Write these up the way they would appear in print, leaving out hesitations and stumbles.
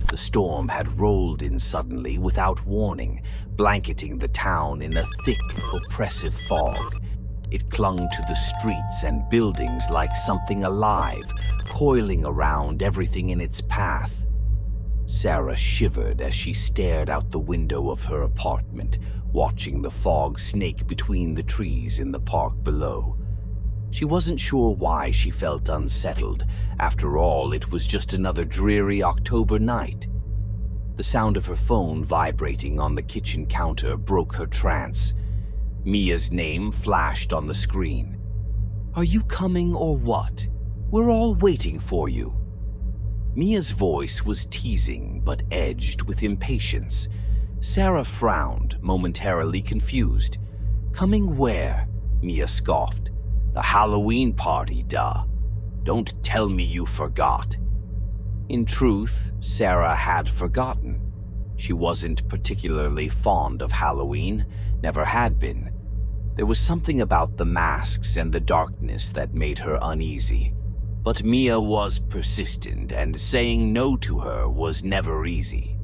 The storm had rolled in suddenly without warning, blanketing the town in a thick, oppressive fog. It clung to the streets and buildings like something alive, coiling around everything in its path. Sarah shivered as she stared out the window of her apartment, watching the fog snake between the trees in the park below. She wasn't sure why she felt unsettled. After all, it was just another dreary October night. The sound of her phone vibrating on the kitchen counter broke her trance. Mia's name flashed on the screen. "Are you coming or what? We're all waiting for you." Mia's voice was teasing but edged with impatience. Sarah frowned, momentarily confused. "Coming where?" Mia scoffed. "The Halloween party, duh. Don't tell me you forgot." In truth, Sarah had forgotten. She wasn't particularly fond of Halloween, never had been. There was something about the masks and the darkness that made her uneasy. But Mia was persistent, and saying no to her was never easy.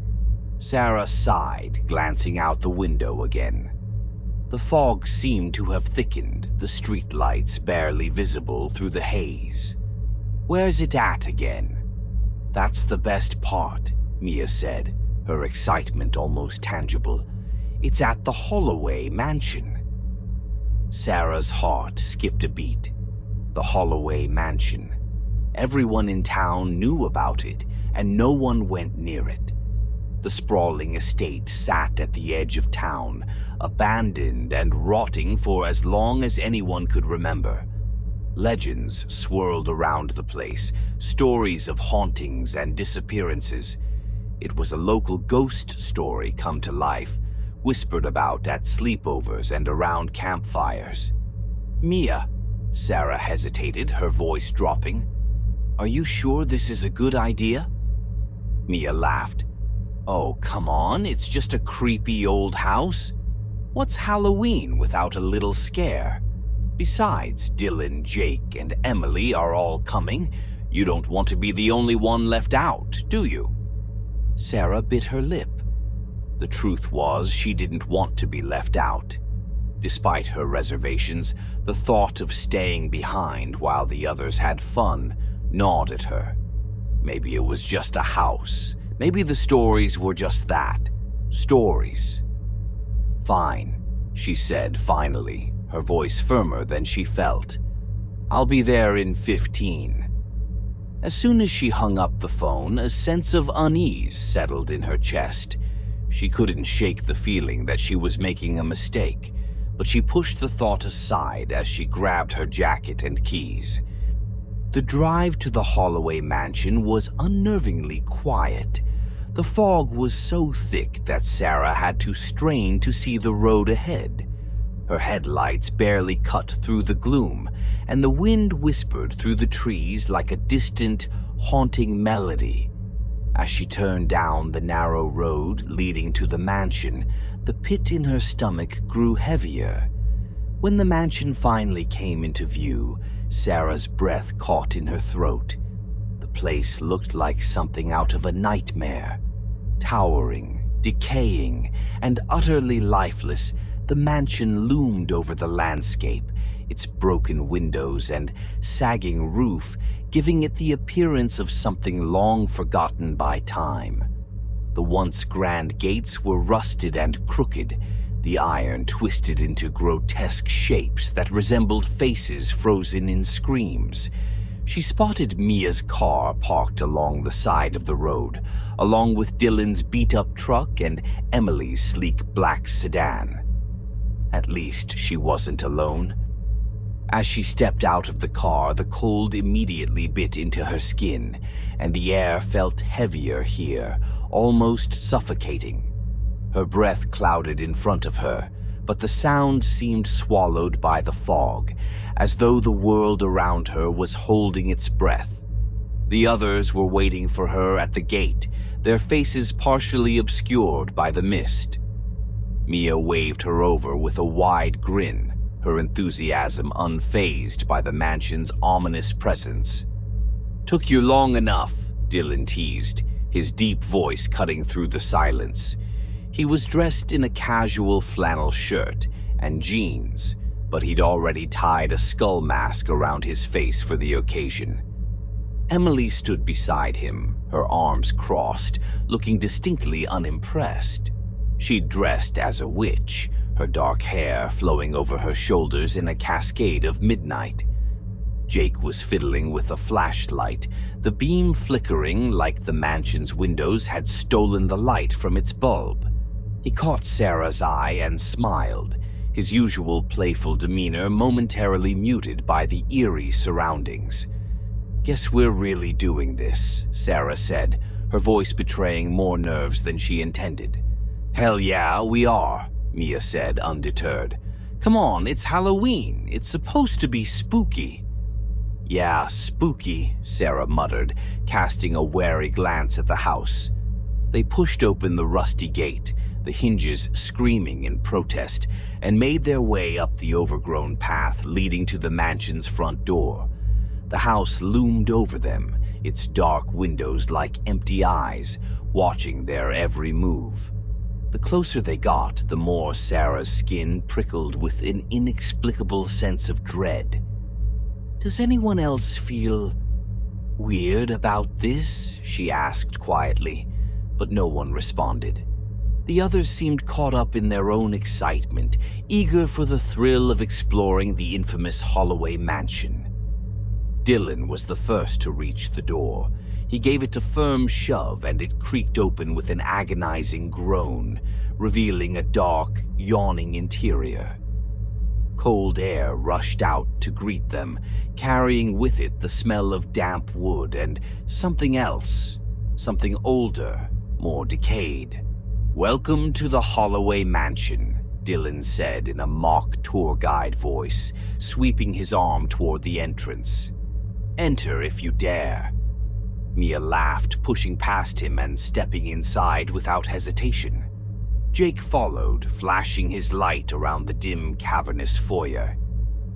Sarah sighed, glancing out the window again. The fog seemed to have thickened, the streetlights barely visible through the haze. "Where's it at again?" "That's the best part," Mia said, her excitement almost tangible. "It's at the Holloway Mansion." Sarah's heart skipped a beat. The Holloway Mansion. Everyone in town knew about it, and no one went near it. The sprawling estate sat at the edge of town, abandoned and rotting for as long as anyone could remember. Legends swirled around the place, stories of hauntings and disappearances. It was a local ghost story come to life, whispered about at sleepovers and around campfires. "Mia," Sarah hesitated, her voice dropping. "Are you sure this is a good idea?" Mia laughed. "Oh, come on, it's just a creepy old house. What's Halloween without a little scare? Besides, Dylan, Jake, and Emily are all coming. You don't want to be the only one left out, do you?" Sarah bit her lip. The truth was, she didn't want to be left out. Despite her reservations, the thought of staying behind while the others had fun gnawed at her. Maybe it was just a house. Maybe the stories were just that. Stories. "Fine," she said finally, her voice firmer than she felt. "I'll be there in 15. As soon as she hung up the phone, a sense of unease settled in her chest. She couldn't shake the feeling that she was making a mistake, but she pushed the thought aside as she grabbed her jacket and keys. The drive to the Holloway Mansion was unnervingly quiet. The fog was so thick that Sarah had to strain to see the road ahead. Her headlights barely cut through the gloom, and the wind whispered through the trees like a distant, haunting melody. As she turned down the narrow road leading to the mansion, the pit in her stomach grew heavier. When the mansion finally came into view, Sarah's breath caught in her throat. The place looked like something out of a nightmare. Towering, decaying, and utterly lifeless, the mansion loomed over the landscape, its broken windows and sagging roof giving it the appearance of something long forgotten by time. The once grand gates were rusted and crooked, the iron twisted into grotesque shapes that resembled faces frozen in screams. She spotted Mia's car parked along the side of the road, along with Dylan's beat-up truck and Emily's sleek black sedan. At least she wasn't alone. As she stepped out of the car, the cold immediately bit into her skin, and the air felt heavier here, almost suffocating. Her breath clouded in front of her, but the sound seemed swallowed by the fog, as though the world around her was holding its breath. The others were waiting for her at the gate, their faces partially obscured by the mist. Mia waved her over with a wide grin, her enthusiasm unfazed by the mansion's ominous presence. "Took you long enough," Dylan teased. his deep voice cutting through the silence. He was dressed in a casual flannel shirt and jeans, but he'd already tied a skull mask around his face for the occasion. Emily stood beside him, her arms crossed, looking distinctly unimpressed. She'd dressed as a witch, her dark hair flowing over her shoulders in a cascade of midnight. Jake was fiddling with a flashlight, the beam flickering like the mansion's windows had stolen the light from its bulb. He caught Sarah's eye and smiled, his usual playful demeanor momentarily muted by the eerie surroundings. "Guess we're really doing this," Sarah said, her voice betraying more nerves than she intended. "Hell yeah, we are," Mia said, undeterred. "Come on, it's Halloween. It's supposed to be spooky." "Yeah, spooky," Sarah muttered, casting a wary glance at the house. They pushed open the rusty gate, the hinges screaming in protest, and made their way up the overgrown path leading to the mansion's front door. The house loomed over them, its dark windows like empty eyes, watching their every move. The closer they got, the more Sarah's skin prickled with an inexplicable sense of dread. "Does anyone else feel weird about this?" she asked quietly, but no one responded. The others seemed caught up in their own excitement, eager for the thrill of exploring the infamous Holloway mansion. Dylan was the first to reach the door. He gave it a firm shove and it creaked open with an agonizing groan, revealing a dark, yawning interior. Cold air rushed out to greet them, carrying with it the smell of damp wood and something else, something older, more decayed. "Welcome to the Holloway Mansion," Dylan said in a mock tour guide voice, sweeping his arm toward the entrance. "Enter if you dare." Mia laughed, pushing past him and stepping inside without hesitation. Jake followed, flashing his light around the dim, cavernous foyer.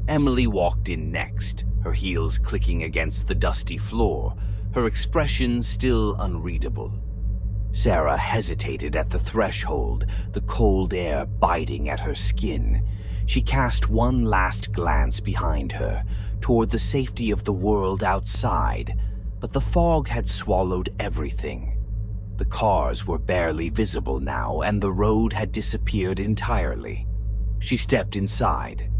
Emily walked in next, her heels clicking against the dusty floor, her expression still unreadable. Sarah hesitated at the threshold, the cold air biting at her skin. She cast one last glance behind her, toward the safety of the world outside, but the fog had swallowed everything. The cars were barely visible now, and the road had disappeared entirely. She stepped inside.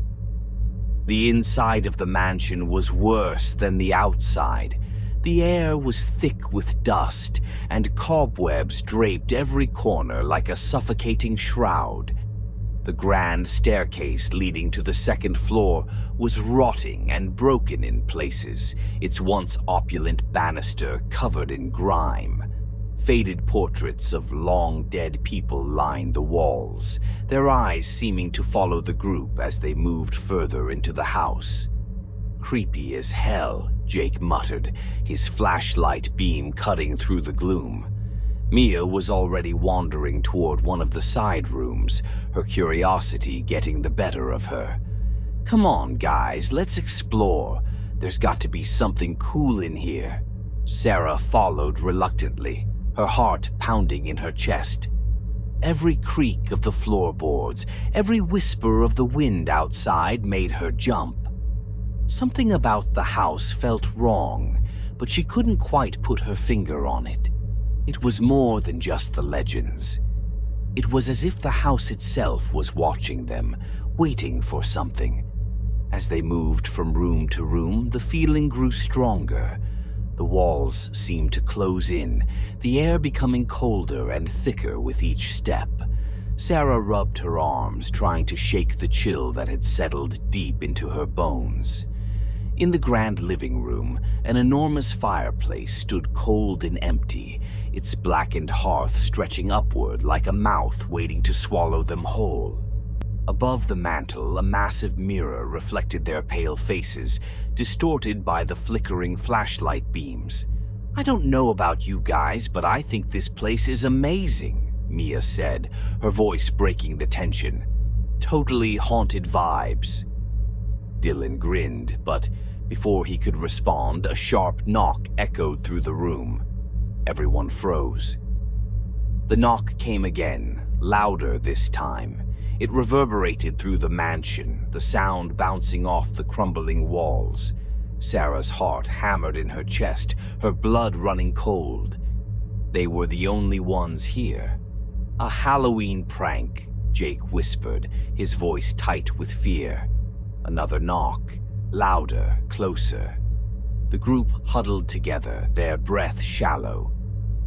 The inside of the mansion was worse than the outside. The air was thick with dust, and cobwebs draped every corner like a suffocating shroud. The grand staircase leading to the second floor was rotting and broken in places, its once opulent banister covered in grime. Faded portraits of long-dead people lined the walls, their eyes seeming to follow the group as they moved further into the house. "Creepy as hell," Jake muttered, his flashlight beam cutting through the gloom. Mia was already wandering toward one of the side rooms, her curiosity getting the better of her. "Come on, guys, let's explore. There's got to be something cool in here." Sarah followed reluctantly, her heart pounding in her chest. Every creak of the floorboards, every whisper of the wind outside made her jump. Something about the house felt wrong, but she couldn't quite put her finger on it. It was more than just the legends. It was as if the house itself was watching them, waiting for something. As they moved from room to room, the feeling grew stronger. The walls seemed to close in, the air becoming colder and thicker with each step. Sarah rubbed her arms, trying to shake the chill that had settled deep into her bones. In the grand living room, an enormous fireplace stood cold and empty, its blackened hearth stretching upward like a mouth waiting to swallow them whole. Above the mantel, a massive mirror reflected their pale faces, distorted by the flickering flashlight beams. "I don't know about you guys, but I think this place is amazing," Mia said, her voice breaking the tension. "Totally haunted vibes." Dylan grinned, but before he could respond, a sharp knock echoed through the room. Everyone froze. The knock came again, louder this time. It reverberated through the mansion, the sound bouncing off the crumbling walls. Sarah's heart hammered in her chest, her blood running cold. They were the only ones here. "A Halloween prank," Jake whispered, his voice tight with fear. Another knock, louder, closer. The group huddled together, their breath shallow.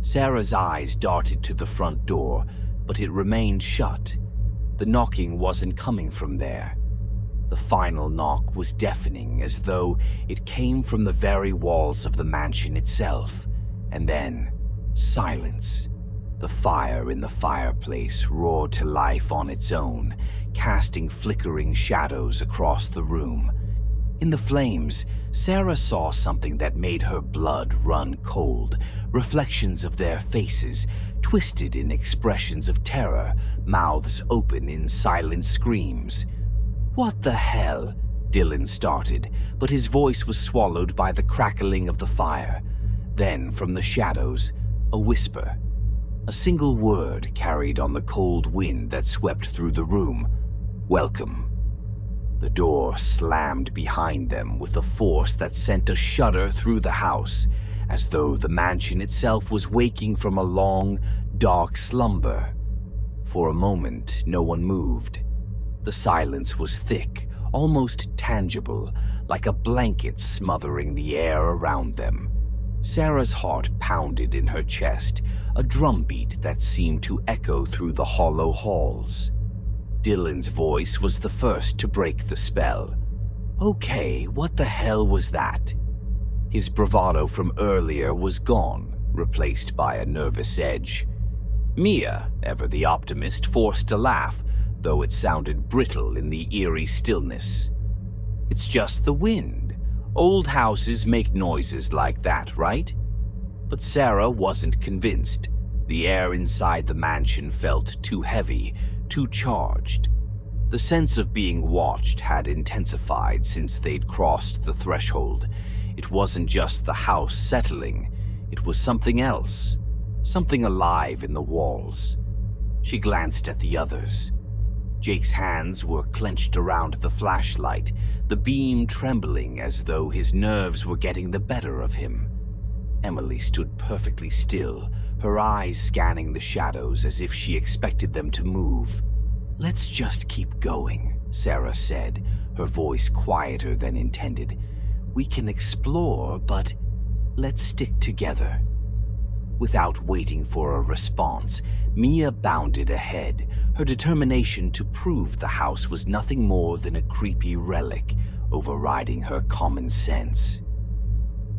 Sarah's eyes darted to the front door, but it remained shut. The knocking wasn't coming from there. The final knock was deafening, as though it came from the very walls of the mansion itself. And then, silence. The fire in the fireplace roared to life on its own, casting flickering shadows across the room. In the flames, Sarah saw something that made her blood run cold, reflections of their faces, twisted in expressions of terror, mouths open in silent screams. "What the hell?" Dylan started, but his voice was swallowed by the crackling of the fire. Then, from the shadows, a whisper. A single word carried on the cold wind that swept through the room. "Welcome." The door slammed behind them with a force that sent a shudder through the house, as though the mansion itself was waking from a long, dark slumber. For a moment, no one moved. The silence was thick, almost tangible, like a blanket smothering the air around them. Sarah's heart pounded in her chest, a drumbeat that seemed to echo through the hollow halls. Dylan's voice was the first to break the spell. "Okay, what the hell was that?" His bravado from earlier was gone, replaced by a nervous edge. Mia, ever the optimist, forced a laugh, though it sounded brittle in the eerie stillness. "It's just the wind. Old houses make noises like that, right?" But Sarah wasn't convinced. The air inside the mansion felt too heavy, too charged. The sense of being watched had intensified since they'd crossed the threshold. It wasn't just the house settling, it was something else, something alive in the walls. She glanced at the others. Jake's hands were clenched around the flashlight, the beam trembling as though his nerves were getting the better of him. Emily stood perfectly still, her eyes scanning the shadows as if she expected them to move. "Let's just keep going," Sarah said, her voice quieter than intended. "We can explore, but let's stick together." Without waiting for a response, Mia bounded ahead, her determination to prove the house was nothing more than a creepy relic, overriding her common sense.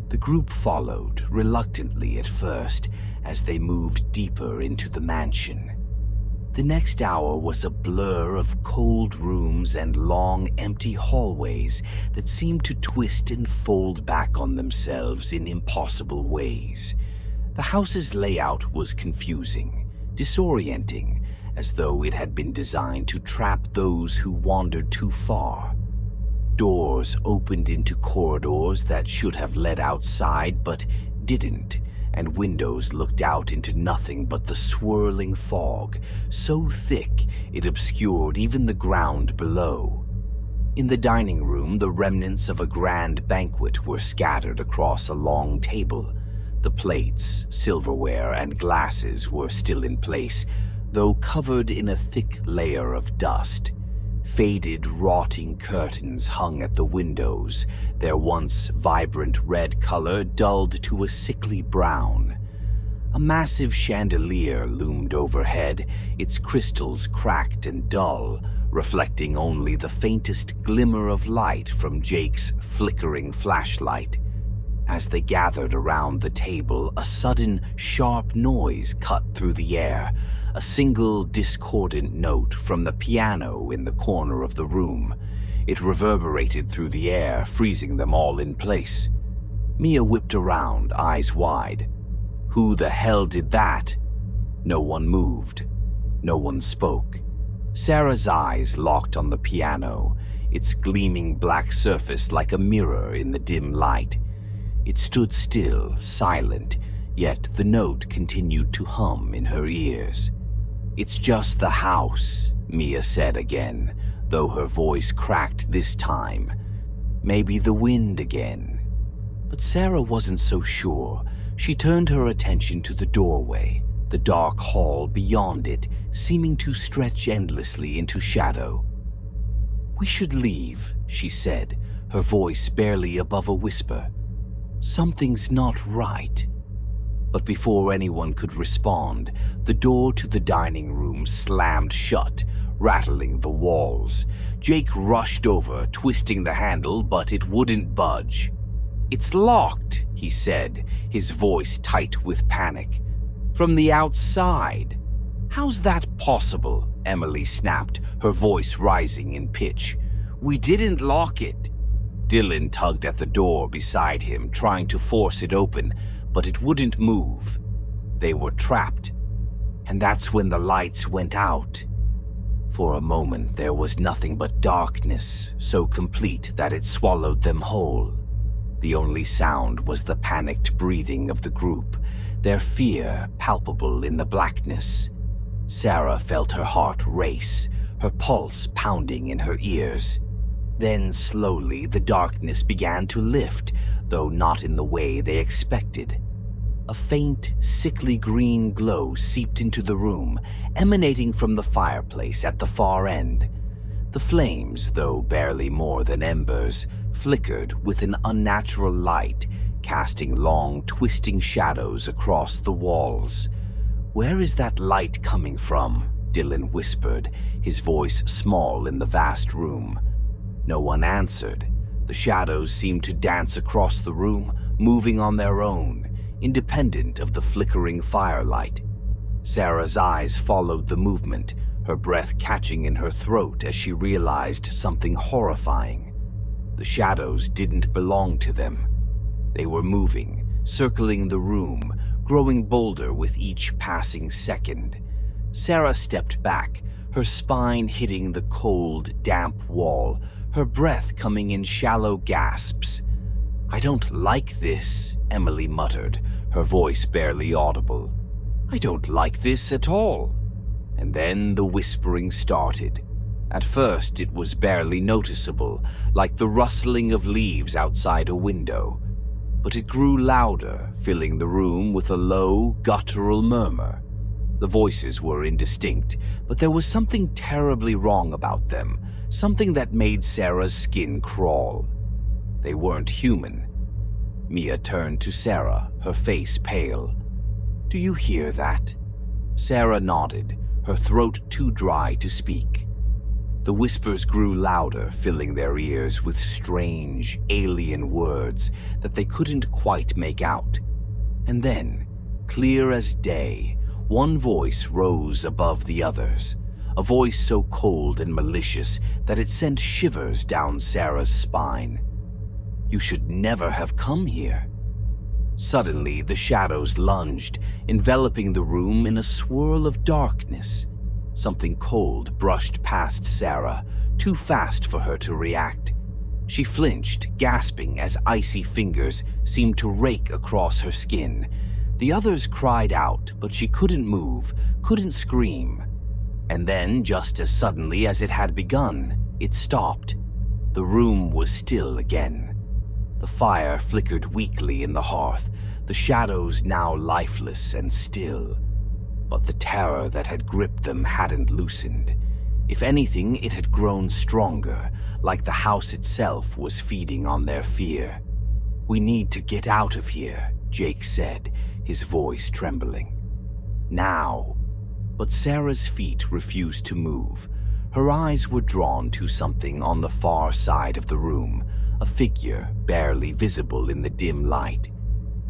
The group followed, reluctantly at first, as they moved deeper into the mansion. The next hour was a blur of cold rooms and long, empty hallways that seemed to twist and fold back on themselves in impossible ways. The house's layout was confusing, disorienting, as though it had been designed to trap those who wandered too far. Doors opened into corridors that should have led outside but didn't, and windows looked out into nothing but the swirling fog, so thick it obscured even the ground below. In the dining room, the remnants of a grand banquet were scattered across a long table. The plates, silverware, and glasses were still in place, though covered in a thick layer of dust. Faded, rotting curtains hung at the windows, their once vibrant red color dulled to a sickly brown. A massive chandelier loomed overhead, its crystals cracked and dull, reflecting only the faintest glimmer of light from Jake's flickering flashlight. As they gathered around the table, a sudden, sharp noise cut through the air, a single discordant note from the piano in the corner of the room. It reverberated through the air, freezing them all in place. Mia whipped around, eyes wide. Who the hell did that? No one moved. No one spoke. Sarah's eyes locked on the piano, its gleaming black surface like a mirror in the dim light. It stood still, silent, yet the note continued to hum in her ears. "It's just the house," Mia said again, though her voice cracked this time. "Maybe the wind again." But Sarah wasn't so sure. She turned her attention to the doorway, the dark hall beyond it, seeming to stretch endlessly into shadow. "We should leave," she said, her voice barely above a whisper. "Something's not right." But before anyone could respond, the door to the dining room slammed shut, rattling the walls. Jake rushed over, twisting the handle, but it wouldn't budge. "It's locked," he said, his voice tight with panic. "From the outside." "How's that possible?" Emily snapped, her voice rising in pitch. "We didn't lock it." Dylan tugged at the door beside him, trying to force it open, but it wouldn't move. They were trapped. And that's when the lights went out. For a moment, there was nothing but darkness, so complete that it swallowed them whole. The only sound was the panicked breathing of the group, their fear palpable in the blackness. Sarah felt her heart race, her pulse pounding in her ears. Then slowly the darkness began to lift, though not in the way they expected. A faint, sickly green glow seeped into the room, emanating from the fireplace at the far end. The flames, though barely more than embers, flickered with an unnatural light, casting long, twisting shadows across the walls. "Where is that light coming from?" Dylan whispered, his voice small in the vast room. No one answered. The shadows seemed to dance across the room, moving on their own, independent of the flickering firelight. Sarah's eyes followed the movement, her breath catching in her throat as she realized something horrifying. The shadows didn't belong to them. They were moving, circling the room, growing bolder with each passing second. Sarah stepped back, her spine hitting the cold, damp wall, her breath coming in shallow gasps. "I don't like this," Emily muttered, her voice barely audible. "I don't like this at all." And then the whispering started. At first it was barely noticeable, like the rustling of leaves outside a window. But it grew louder, filling the room with a low, guttural murmur. The voices were indistinct, but there was something terribly wrong about them, something that made Sarah's skin crawl. They weren't human. Mia turned to Sarah, her face pale. "Do you hear that?" Sarah nodded, her throat too dry to speak. The whispers grew louder, filling their ears with strange, alien words that they couldn't quite make out. And then, clear as day, one voice rose above the others, a voice so cold and malicious that it sent shivers down Sarah's spine. "You should never have come here." Suddenly, the shadows lunged, enveloping the room in a swirl of darkness. Something cold brushed past Sarah, too fast for her to react. She flinched, gasping as icy fingers seemed to rake across her skin. The others cried out, but she couldn't move, couldn't scream. And then, just as suddenly as it had begun, it stopped. The room was still again. The fire flickered weakly in the hearth, the shadows now lifeless and still. But the terror that had gripped them hadn't loosened. If anything, it had grown stronger, like the house itself was feeding on their fear. "We need to get out of here," Jake said, his voice trembling. "Now." But Sarah's feet refused to move. Her eyes were drawn to something on the far side of the room, a figure barely visible in the dim light.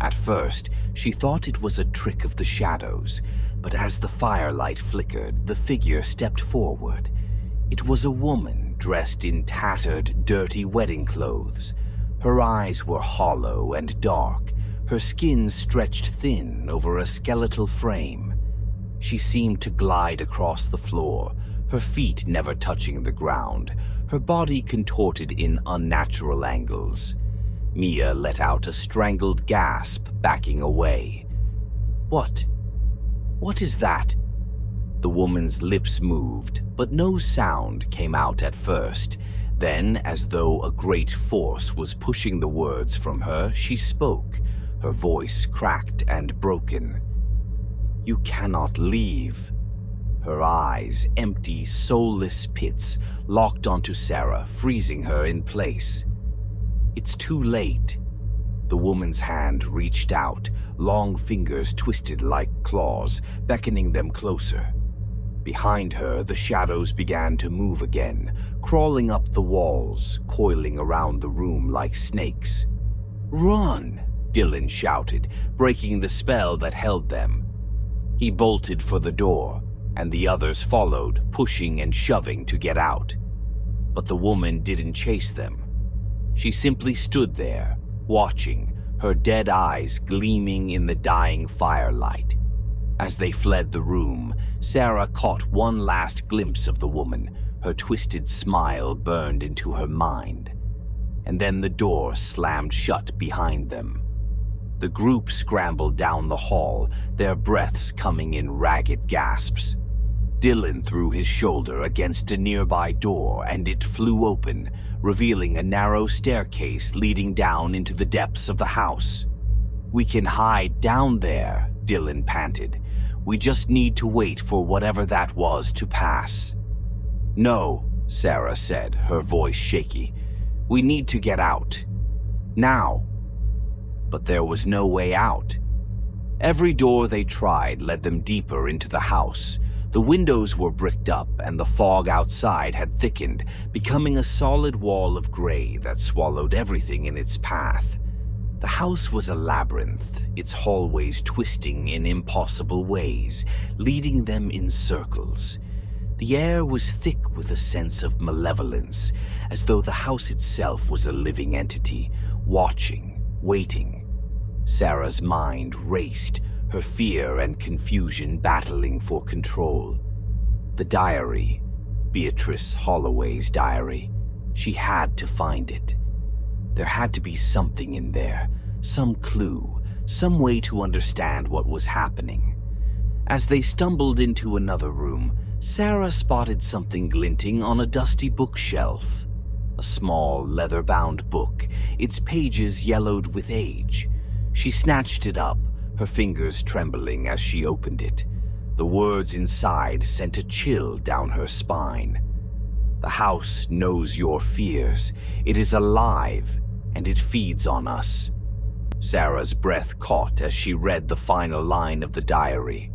At first, she thought it was a trick of the shadows, but as the firelight flickered, the figure stepped forward. It was a woman dressed in tattered, dirty wedding clothes. Her eyes were hollow and dark, her skin stretched thin over a skeletal frame. She seemed to glide across the floor, her feet never touching the ground, her body contorted in unnatural angles. Mia let out a strangled gasp, backing away. What? What is that? The woman's lips moved, but no sound came out at first. Then, as though a great force was pushing the words from her, she spoke, her voice cracked and broken. You cannot leave. Her eyes, empty, soulless pits, locked onto Sarah, freezing her in place. It's too late. The woman's hand reached out, long fingers twisted like claws, beckoning them closer. Behind her, the shadows began to move again, crawling up the walls, coiling around the room like snakes. "Run!" Dylan shouted, breaking the spell that held them. He bolted for the door, and the others followed, pushing and shoving to get out. But the woman didn't chase them. She simply stood there, watching, her dead eyes gleaming in the dying firelight. As they fled the room, Sarah caught one last glimpse of the woman, her twisted smile burned into her mind. And then the door slammed shut behind them. The group scrambled down the hall, their breaths coming in ragged gasps. Dylan threw his shoulder against a nearby door and it flew open, revealing a narrow staircase leading down into the depths of the house. "We can hide down there," Dylan panted. "We just need to wait for whatever that was to pass." "No," Sarah said, her voice shaky. "We need to get out. Now." But there was no way out. Every door they tried led them deeper into the house. The windows were bricked up and the fog outside had thickened, becoming a solid wall of gray that swallowed everything in its path. The house was a labyrinth, its hallways twisting in impossible ways, leading them in circles. The air was thick with a sense of malevolence, as though the house itself was a living entity, watching, waiting. Sarah's mind raced, her fear and confusion battling for control. The diary, Beatrice Holloway's diary. She had to find it. There had to be something in there, some clue, some way to understand what was happening. As they stumbled into another room, Sarah spotted something glinting on a dusty bookshelf. A small, leather-bound book, its pages yellowed with age. She snatched it up, her fingers trembling as she opened it. The words inside sent a chill down her spine. "The house knows your fears. It is alive, and it feeds on us." Sarah's breath caught as she read the final line of the diary.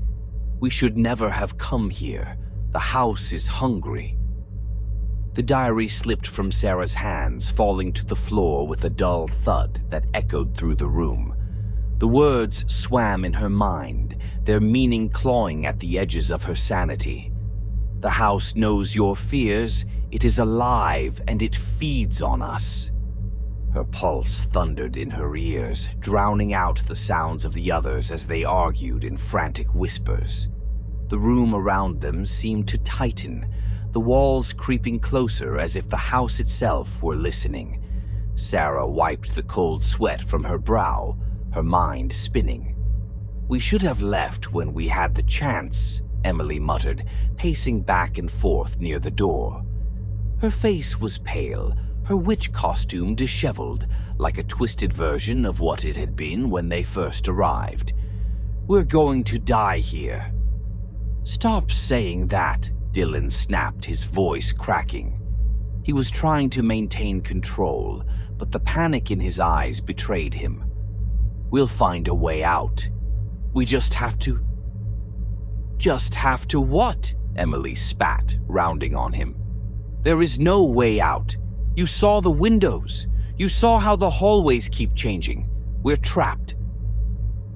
"We should never have come here. The house is hungry." The diary slipped from Sarah's hands, falling to the floor with a dull thud that echoed through the room. The words swam in her mind, their meaning clawing at the edges of her sanity. "The house knows your fears. It is alive, and it feeds on us." Her pulse thundered in her ears, drowning out the sounds of the others as they argued in frantic whispers. The room around them seemed to tighten, the walls creeping closer as if the house itself were listening. Sarah wiped the cold sweat from her brow, her mind spinning. "We should have left when we had the chance," Emily muttered, pacing back and forth near the door. Her face was pale, her witch costume disheveled, like a twisted version of what it had been when they first arrived. "We're going to die here." "Stop saying that," Dylan snapped, his voice cracking. He was trying to maintain control, but the panic in his eyes betrayed him. "We'll find a way out. We just have to..." "Just have to what?" Emily spat, rounding on him. "There is no way out. You saw the windows. You saw how the hallways keep changing. We're trapped."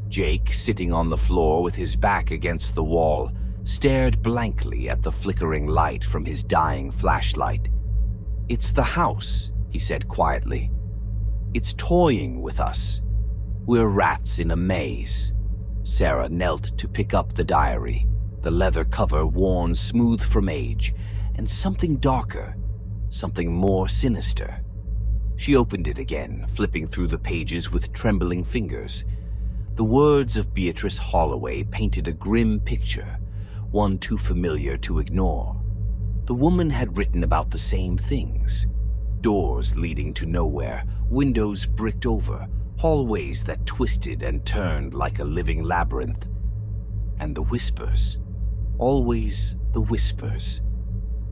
Jake, sitting on the floor with his back against the wall, stared blankly at the flickering light from his dying flashlight. "It's the house," he said quietly. "It's toying with us. We're rats in a maze." Sarah knelt to pick up the diary, the leather cover worn smooth from age, and something darker, something more sinister. She opened it again, flipping through the pages with trembling fingers. The words of Beatrice Holloway painted a grim picture, one too familiar to ignore. The woman had written about the same things. Doors leading to nowhere, windows bricked over, hallways that twisted and turned like a living labyrinth. And the whispers. Always the whispers.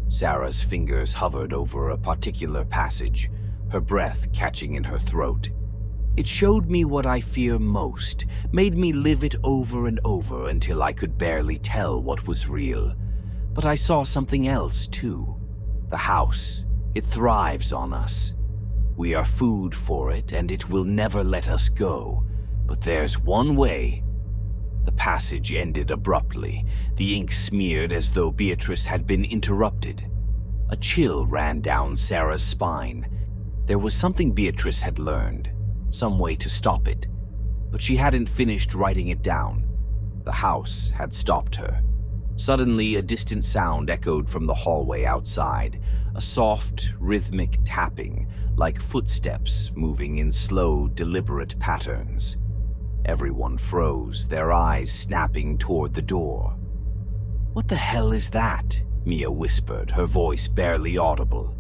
Sarah's fingers hovered over a particular passage, her breath catching in her throat. It showed me what I fear most, made me live it over and over until I could barely tell what was real. But I saw something else, too. The house. It thrives on us. We are food for it, and it will never let us go. But there's one way. The passage ended abruptly, the ink smeared as though Beatrice had been interrupted. A chill ran down Sarah's spine. There was something Beatrice had learned, some way to stop it, but she hadn't finished writing it down. The house had stopped her. Suddenly, a distant sound echoed from the hallway outside, a soft, rhythmic tapping, like footsteps moving in slow, deliberate patterns. Everyone froze, their eyes snapping toward the door. "What the hell is that?" Mia whispered, her voice barely audible.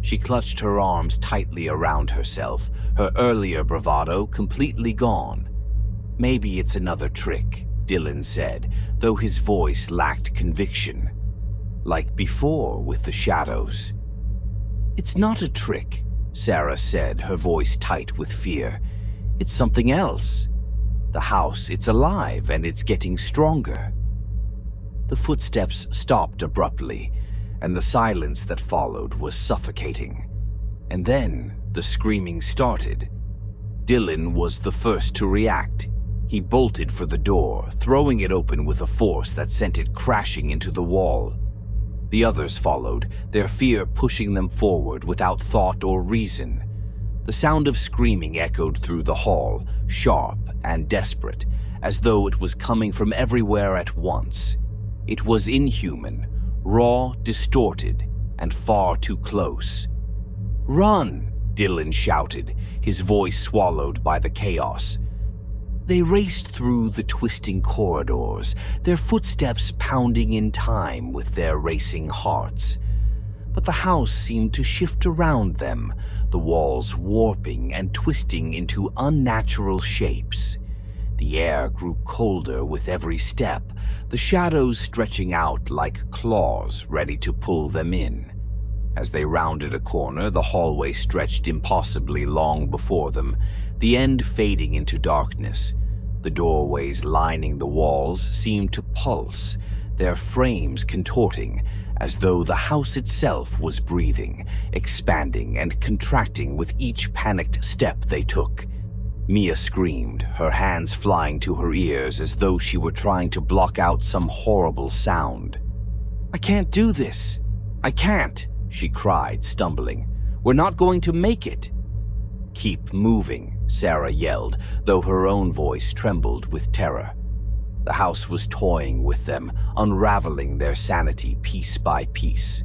She clutched her arms tightly around herself, her earlier bravado completely gone. "Maybe it's another trick," Dylan said, though his voice lacked conviction. "Like before with the shadows." "It's not a trick," Sarah said, her voice tight with fear. "It's something else. The house, it's alive and it's getting stronger." The footsteps stopped abruptly, and the silence that followed was suffocating. And then the screaming started. Dylan was the first to react. He bolted for the door, throwing it open with a force that sent it crashing into the wall. The others followed, their fear pushing them forward without thought or reason. The sound of screaming echoed through the hall, sharp and desperate, as though it was coming from everywhere at once. It was inhuman, raw, distorted, and far too close. "Run!" Dylan shouted, his voice swallowed by the chaos. They raced through the twisting corridors, their footsteps pounding in time with their racing hearts. But the house seemed to shift around them, the walls warping and twisting into unnatural shapes. The air grew colder with every step, the shadows stretching out like claws ready to pull them in. As they rounded a corner, the hallway stretched impossibly long before them, the end fading into darkness. The doorways lining the walls seemed to pulse, their frames contorting, as though the house itself was breathing, expanding and contracting with each panicked step they took. Mia screamed, her hands flying to her ears as though she were trying to block out some horrible sound. "I can't do this. I can't," she cried, stumbling. "We're not going to make it." "Keep moving," Sarah yelled, though her own voice trembled with terror. The house was toying with them, unraveling their sanity piece by piece.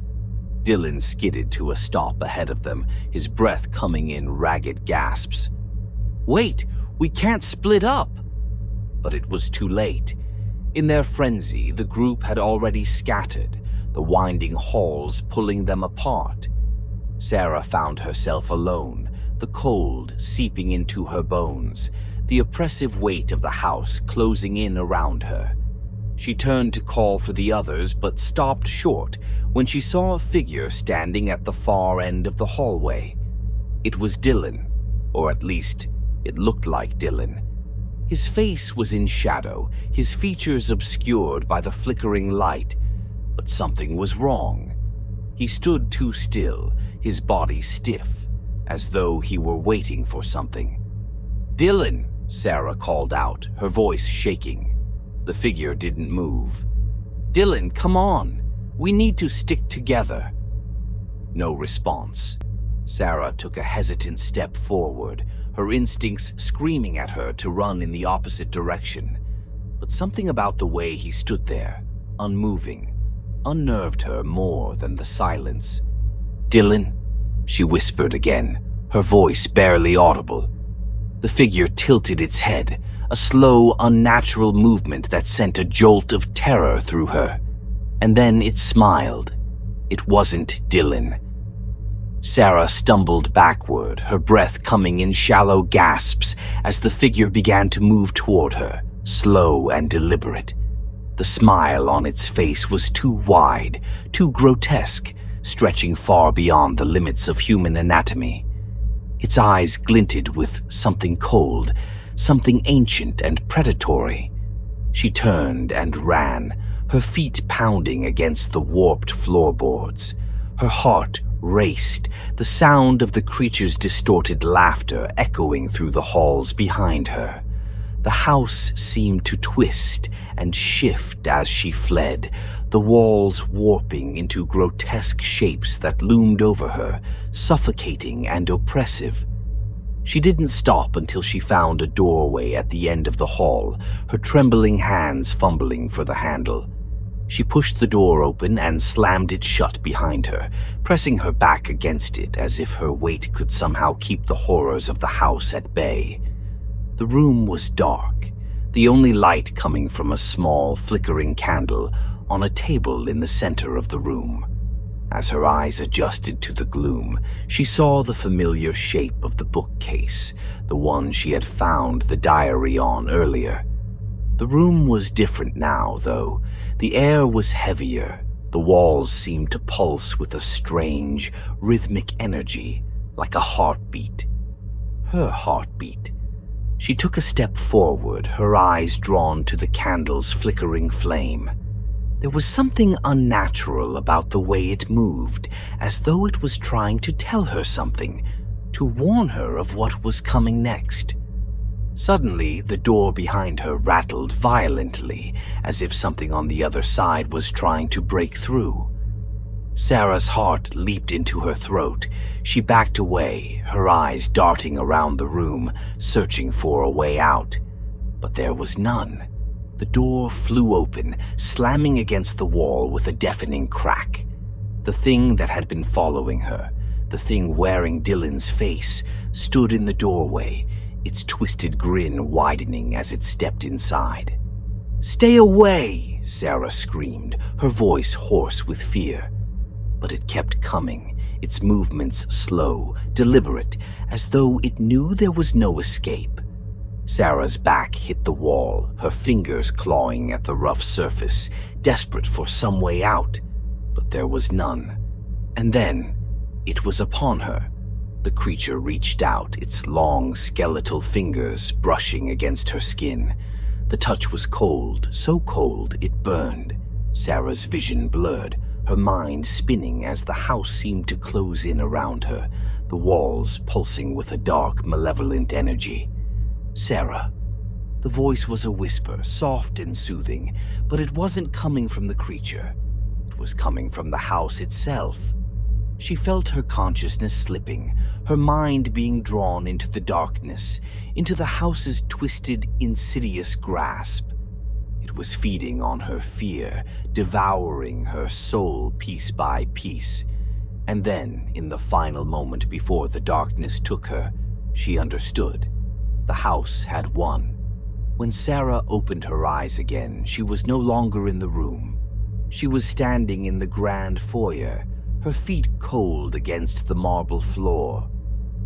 Dylan skidded to a stop ahead of them, his breath coming in ragged gasps. "Wait, we can't split up!" But it was too late. In their frenzy, the group had already scattered, the winding halls pulling them apart. Sarah found herself alone, the cold seeping into her bones, the oppressive weight of the house closing in around her. She turned to call for the others, but stopped short when she saw a figure standing at the far end of the hallway. It was Dylan, or at least, it looked like Dylan. His face was in shadow, his features obscured by the flickering light, but something was wrong. He stood too still, his body stiff, as though he were waiting for something. "Dylan!" Sarah called out, her voice shaking. The figure didn't move. "Dylan, come on! We need to stick together." No response. Sarah took a hesitant step forward, her instincts screaming at her to run in the opposite direction. But something about the way he stood there, unmoving, unnerved her more than the silence. "Dylan?" she whispered again, her voice barely audible. The figure tilted its head, a slow, unnatural movement that sent a jolt of terror through her. And then it smiled. It wasn't Dylan. Sarah stumbled backward, her breath coming in shallow gasps as the figure began to move toward her, slow and deliberate. The smile on its face was too wide, too grotesque, stretching far beyond the limits of human anatomy. Its eyes glinted with something cold, something ancient and predatory. She turned and ran, her feet pounding against the warped floorboards. Her heart raced, the sound of the creature's distorted laughter echoing through the halls behind her. The house seemed to twist and shift as she fled, the walls warping into grotesque shapes that loomed over her, suffocating and oppressive. She didn't stop until she found a doorway at the end of the hall, her trembling hands fumbling for the handle. She pushed the door open and slammed it shut behind her, pressing her back against it as if her weight could somehow keep the horrors of the house at bay. The room was dark, the only light coming from a small, flickering candle on a table in the center of the room. As her eyes adjusted to the gloom, she saw the familiar shape of the bookcase, the one she had found the diary on earlier. The room was different now, though. The air was heavier. The walls seemed to pulse with a strange, rhythmic energy, like a heartbeat. Her heartbeat. She took a step forward, her eyes drawn to the candle's flickering flame. There was something unnatural about the way it moved, as though it was trying to tell her something, to warn her of what was coming next. Suddenly, the door behind her rattled violently, as if something on the other side was trying to break through. Sarah's heart leaped into her throat. She backed away, her eyes darting around the room, searching for a way out. But there was none. The door flew open, slamming against the wall with a deafening crack. The thing that had been following her, the thing wearing Dylan's face, stood in the doorway, its twisted grin widening as it stepped inside. "Stay away!" Sarah screamed, her voice hoarse with fear. But it kept coming, its movements slow, deliberate, as though it knew there was no escape. Sarah's back hit the wall, her fingers clawing at the rough surface, desperate for some way out. But there was none. And then, it was upon her. The creature reached out, its long, skeletal fingers brushing against her skin. The touch was cold, so cold it burned. Sarah's vision blurred, her mind spinning as the house seemed to close in around her, the walls pulsing with a dark, malevolent energy. "Sarah." The voice was a whisper, soft and soothing, but it wasn't coming from the creature. It was coming from the house itself. She felt her consciousness slipping, her mind being drawn into the darkness, into the house's twisted, insidious grasp. It was feeding on her fear, devouring her soul piece by piece. And then, in the final moment before the darkness took her, she understood. The house had won. When Sarah opened her eyes again, she was no longer in the room. She was standing in the grand foyer, her feet cold against the marble floor.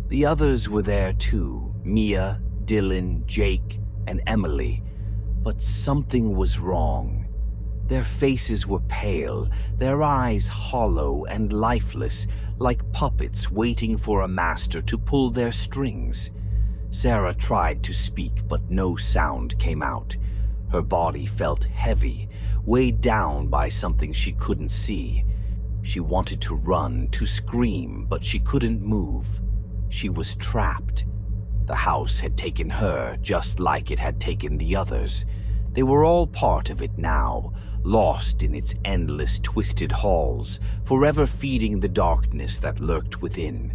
The others were there too, Mia, Dylan, Jake, and Emily. But something was wrong. Their faces were pale, their eyes hollow and lifeless, like puppets waiting for a master to pull their strings. Sarah tried to speak, but no sound came out. Her body felt heavy, weighed down by something she couldn't see. She wanted to run, to scream, but she couldn't move. She was trapped. The house had taken her, just like it had taken the others. They were all part of it now, lost in its endless twisted halls, forever feeding the darkness that lurked within.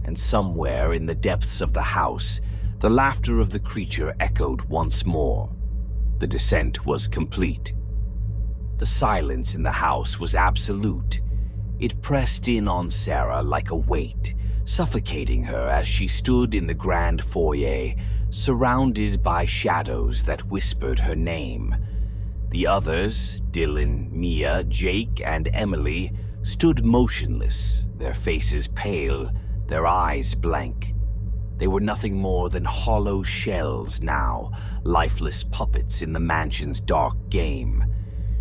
And somewhere in the depths of the house, the laughter of the creature echoed once more. The descent was complete. The silence in the house was absolute. It pressed in on Sarah like a weight, suffocating her as she stood in the grand foyer, surrounded by shadows that whispered her name. The others, Dylan, Mia, Jake, and Emily, stood motionless, their faces pale, their eyes blank. They were nothing more than hollow shells now, lifeless puppets in the mansion's dark game.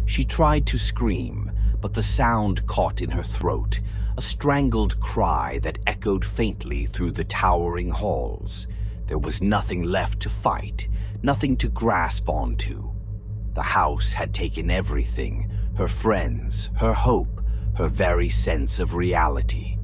She tried to scream, but the sound caught in her throat, a strangled cry that echoed faintly through the towering halls. There was nothing left to fight, nothing to grasp onto. The house had taken everything, her friends, her hope, her very sense of reality.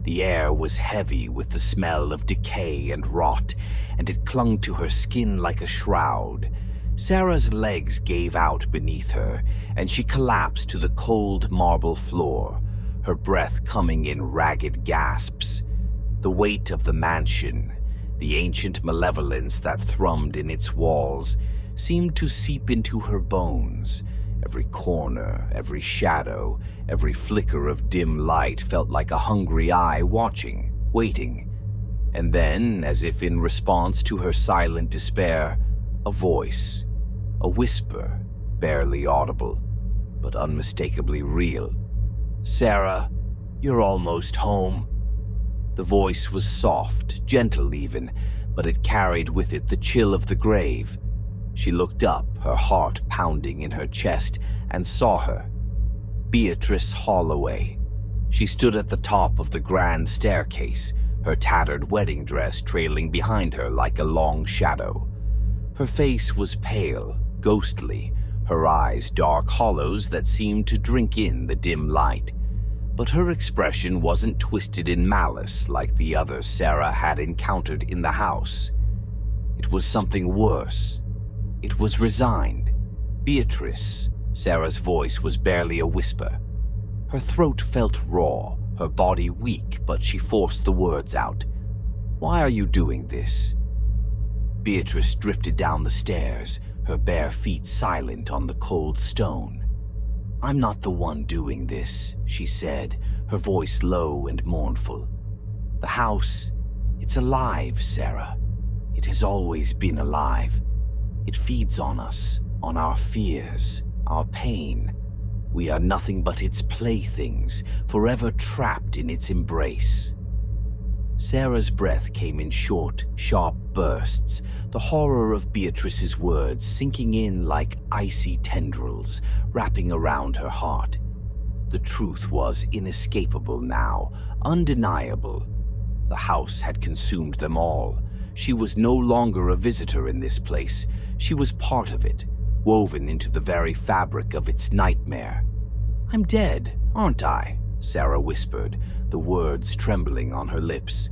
The air was heavy with the smell of decay and rot, and it clung to her skin like a shroud. Sarah's legs gave out beneath her, and she collapsed to the cold marble floor, her breath coming in ragged gasps. The weight of the mansion, the ancient malevolence that thrummed in its walls, seemed to seep into her bones. Every corner, every shadow, every flicker of dim light felt like a hungry eye watching, waiting. And then, as if in response to her silent despair, a voice, a whisper, barely audible, but unmistakably real. "Sarah, you're almost home." The voice was soft, gentle even, but it carried with it the chill of the grave. She looked up, her heart pounding in her chest, and saw her. Beatrice Holloway. She stood at the top of the grand staircase, her tattered wedding dress trailing behind her like a long shadow. Her face was pale, ghostly, her eyes dark hollows that seemed to drink in the dim light. But her expression wasn't twisted in malice like the others Sarah had encountered in the house. It was something worse. It was resigned. "Beatrice," Sarah's voice was barely a whisper. Her throat felt raw, her body weak, but she forced the words out. "Why are you doing this?" Beatrice drifted down the stairs, her bare feet silent on the cold stone. "I'm not the one doing this," she said, her voice low and mournful. "The house, it's alive, Sarah. It has always been alive. It feeds on us, on our fears, our pain. We are nothing but its playthings, forever trapped in its embrace." Sarah's breath came in short, sharp bursts, the horror of Beatrice's words sinking in like icy tendrils, wrapping around her heart. The truth was inescapable now, undeniable. The house had consumed them all. She was no longer a visitor in this place. She was part of it, woven into the very fabric of its nightmare. "I'm dead, aren't I?" Sarah whispered, the words trembling on her lips.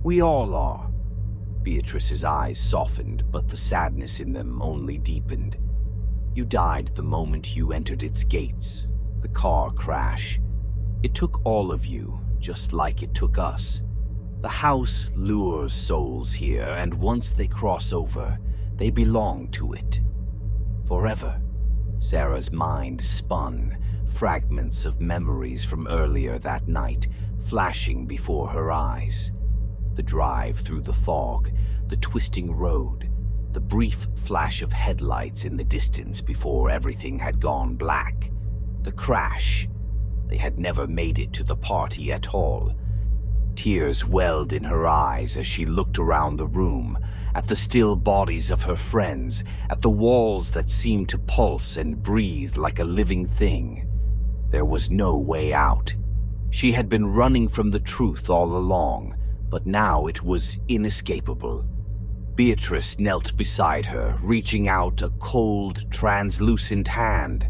"We all are." Beatrice's eyes softened, but the sadness in them only deepened. "You died the moment you entered its gates. The car crash. It took all of you, just like it took us. The house lures souls here, and once they cross over, they belong to it. Forever." Sarah's mind spun, fragments of memories from earlier that night flashing before her eyes. The drive through the fog, the twisting road, the brief flash of headlights in the distance before everything had gone black. The crash. They had never made it to the party at all. Tears welled in her eyes as she looked around the room, at the still bodies of her friends, at the walls that seemed to pulse and breathe like a living thing. There was no way out. She had been running from the truth all along, but now it was inescapable. Beatrice knelt beside her, reaching out a cold, translucent hand.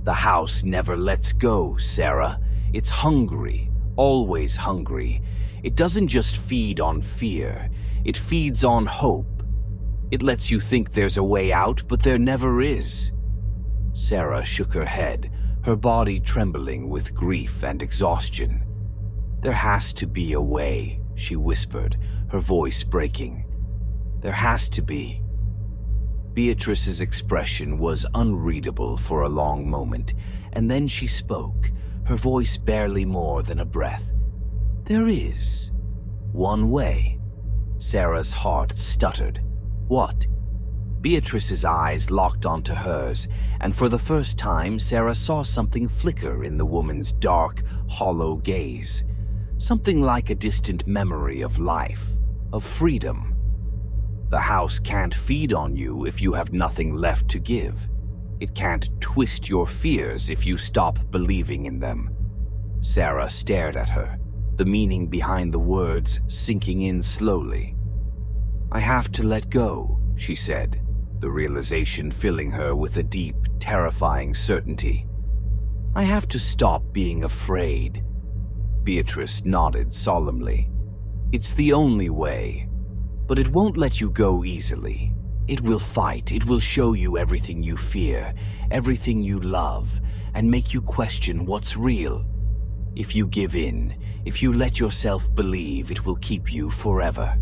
"The house never lets go, Sarah. It's hungry, always hungry. It doesn't just feed on fear, it feeds on hope. It lets you think there's a way out, but there never is." Sarah shook her head, her body trembling with grief and exhaustion. "There has to be a way," she whispered, her voice breaking. "There has to be." Beatrice's expression was unreadable for a long moment, and then she spoke, her voice barely more than a breath. "There is. One way." Sarah's heart stuttered. What? Beatrice's eyes locked onto hers, and for the first time, Sarah saw something flicker in the woman's dark, hollow gaze. Something like a distant memory of life, of freedom. The house can't feed on you if you have nothing left to give. It can't twist your fears if you stop believing in them. Sarah stared at her, the meaning behind the words sinking in slowly. "I have to let go," she said, the realization filling her with a deep, terrifying certainty. "I have to stop being afraid." Beatrice nodded solemnly. "It's the only way. But it won't let you go easily. It will fight. It will show you everything you fear, everything you love, and make you question what's real. If you give in, if you let yourself believe, it will keep you forever."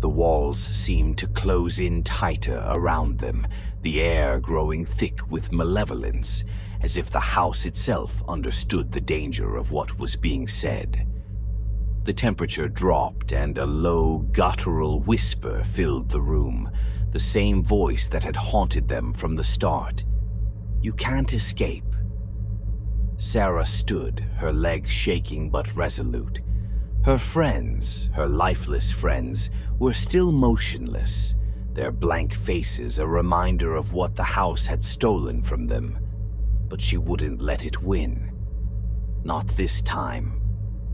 The walls seemed to close in tighter around them, the air growing thick with malevolence, as if the house itself understood the danger of what was being said. The temperature dropped and a low, guttural whisper filled the room, the same voice that had haunted them from the start. "You can't escape." Sarah stood, her legs shaking but resolute. Her friends, her lifeless friends, were still motionless, their blank faces a reminder of what the house had stolen from them. But she wouldn't let it win. Not this time.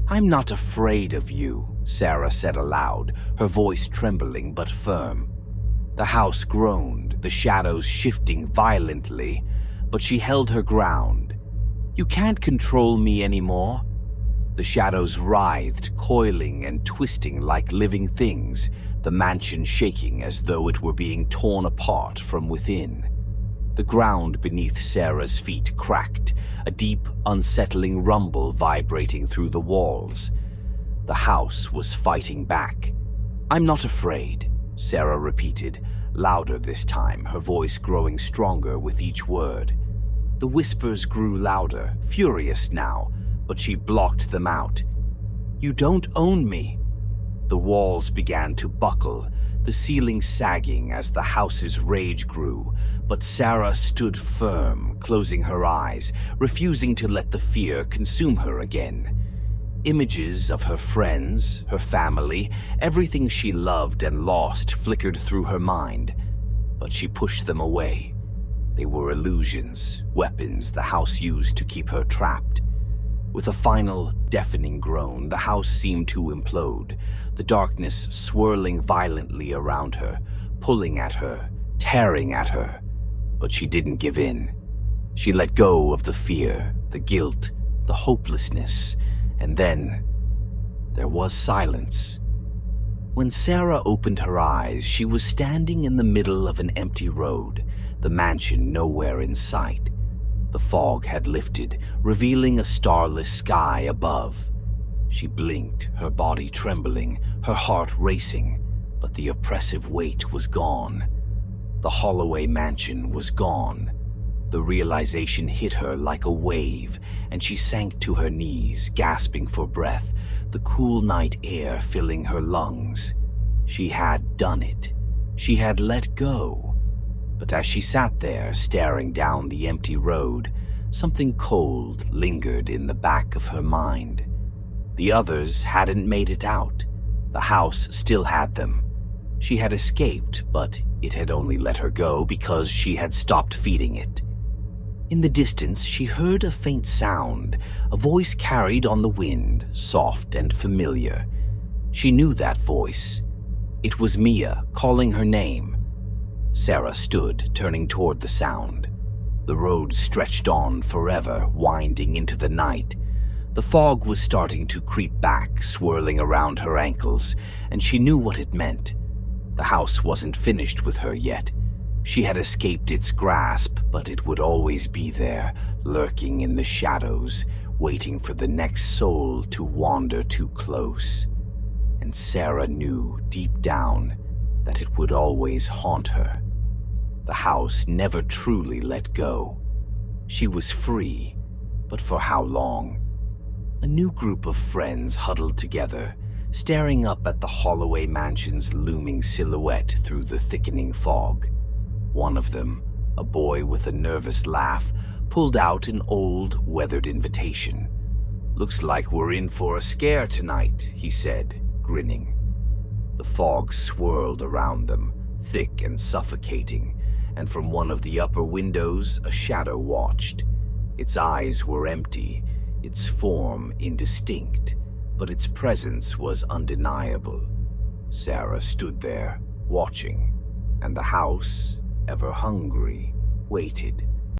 "I'm not afraid of you," Sarah said aloud, her voice trembling but firm. The house groaned, the shadows shifting violently, but she held her ground. "You can't control me anymore." The shadows writhed, coiling and twisting like living things, the mansion shaking as though it were being torn apart from within. The ground beneath Sarah's feet cracked, a deep, unsettling rumble vibrating through the walls. The house was fighting back. "I'm not afraid," Sarah repeated, louder this time, her voice growing stronger with each word. The whispers grew louder, furious now, but she blocked them out. "You don't own me." The walls began to buckle, the ceiling sagging as the house's rage grew, but Sarah stood firm, closing her eyes, refusing to let the fear consume her again. Images of her friends, her family, everything she loved and lost flickered through her mind, but she pushed them away. They were illusions, weapons the house used to keep her trapped. With a final, deafening groan, the house seemed to implode, the darkness swirling violently around her, pulling at her, tearing at her. But she didn't give in. She let go of the fear, the guilt, the hopelessness, and then there was silence. When Sarah opened her eyes, she was standing in the middle of an empty road, the mansion nowhere in sight. The fog had lifted, revealing a starless sky above. She blinked, her body trembling, her heart racing, but the oppressive weight was gone. The Holloway mansion was gone. The realization hit her like a wave, and she sank to her knees, gasping for breath, the cool night air filling her lungs. She had done it. She had let go. But as she sat there, staring down the empty road, something cold lingered in the back of her mind. The others hadn't made it out. The house still had them. She had escaped, but it had only let her go because she had stopped feeding it. In the distance, she heard a faint sound, a voice carried on the wind, soft and familiar. She knew that voice. It was Mia calling her name. Sarah stood, turning toward the sound. The road stretched on forever, winding into the night. The fog was starting to creep back, swirling around her ankles, and she knew what it meant. The house wasn't finished with her yet. She had escaped its grasp, but it would always be there, lurking in the shadows, waiting for the next soul to wander too close. And Sarah knew deep down that it would always haunt her. The house never truly let go. She was free, but for how long? A new group of friends huddled together, staring up at the Holloway mansion's looming silhouette through the thickening fog. One of them, a boy with a nervous laugh, pulled out an old, weathered invitation. "Looks like we're in for a scare tonight," he said, grinning. The fog swirled around them, thick and suffocating, and from one of the upper windows a shadow watched. Its eyes were empty, its form indistinct, but its presence was undeniable. Sarah stood there, watching, and the house, ever hungry, waited.